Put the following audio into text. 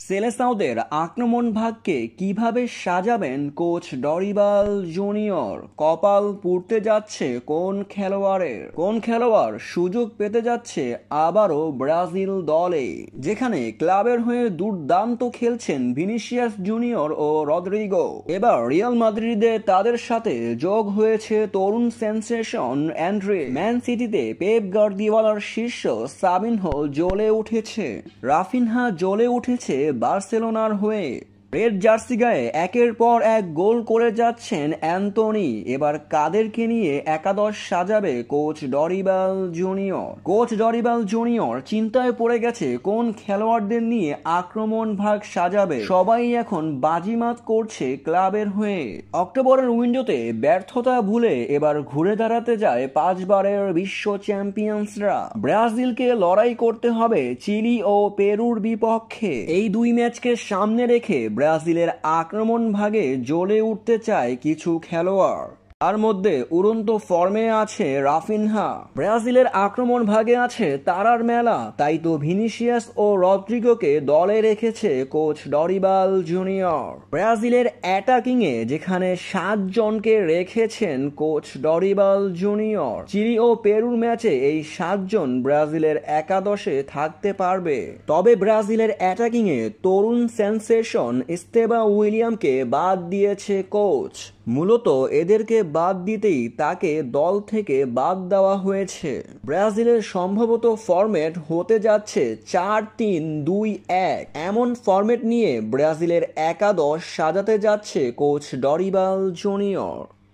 সেলেসাওদের আক্রমণ ভাগকে কিভাবে সাজাবেন কোচ ডরিবাল জুনিয়র? কপাল পুড়তে যাচ্ছে কোন খেলোয়াড় সুযোগ পেতে যাচ্ছে আবারও ব্রাজিল দলে, যেখানে ক্লাবের হয়ে দুর্দান্ত খেলছেন ভিনিসিয়াস জুনিয়র ও রদ্রিগো। এবার রিয়াল মাদ্রিদে তাদের সাথে যোগ হয়েছে তরুণ সেন্সেশন অ্যান্ড্রে। ম্যান সিটিতে পেপ গার্দিওলার শিষ্য সাবিনহো জ্বলে উঠেছে, রাফিনহা জ্বলে উঠেছে বার্সেলোনার হয়ে। রেড জার্সি গায়ে একের পর এক গোল করে যাচ্ছেন অ্যান্তোনি। এবার কাদেরকে নিয়ে একাদশ সাজাবে কোচ ডরিবাল জুনিয়র চিন্তায় পড়ে গেছে কোন খেলোয়াড়দের নিয়ে আক্রমণ ভাগ সাজাবে। সবাই এখন বাজিমাত করছে ক্লাবের হয়ে। অক্টোবরের উইন্ডোতে ব্যর্থতা ভুলে এবার ঘুরে দাঁড়াতে যায় 5 বারের বিশ্ব চ্যাম্পিয়ন্সরা। ব্রাজিলকে লড়াই করতে হবে চিলি ও পেরুর বিপক্ষে। এই দুই ম্যাচকে সামনে রেখে ব্রাজিলের আক্রমণ ভাগে জ্বলে উঠতে চায় কিছু খেলোয়াড়। তার মধ্যে উড়ন্ত ফর্মে আছে রাফিনহা। ব্রাজিলের আক্রমণ ভাগে আছে তারার মেলা। তাই তো ভিনিসিয়াস ও রদ্রিগোকে দলে রেখেছে কোচ ডরিবাল জুনিয়র। ব্রাজিলের অ্যাটাকিং এ যেখানে 7 জনকে রেখেছেন কোচ ডরিবাল জুনিয়র, চিলি ও পেরুর ম্যাচে এই 7 জন ব্রাজিলের একাদশে থাকতে পারবে। তবে ব্রাজিলের অ্যাটাকিং এ তরুণ সেন্সেশন ইস্তেবা উইলিয়ামকে বাদ দিয়েছে কোচ। মূলত এদেরকে বাদ দিতেই তাকে দল থেকে বাদ দেওয়া হয়েছে। ব্রাজিলের সম্ভবত ফরম্যাট হতে যাচ্ছে 4-3-2-1। এমন ফরম্যাট নিয়ে ব্রাজিলের একাদশ সাজাতে যাচ্ছে কোচ ডরিবাল জুনিয়র।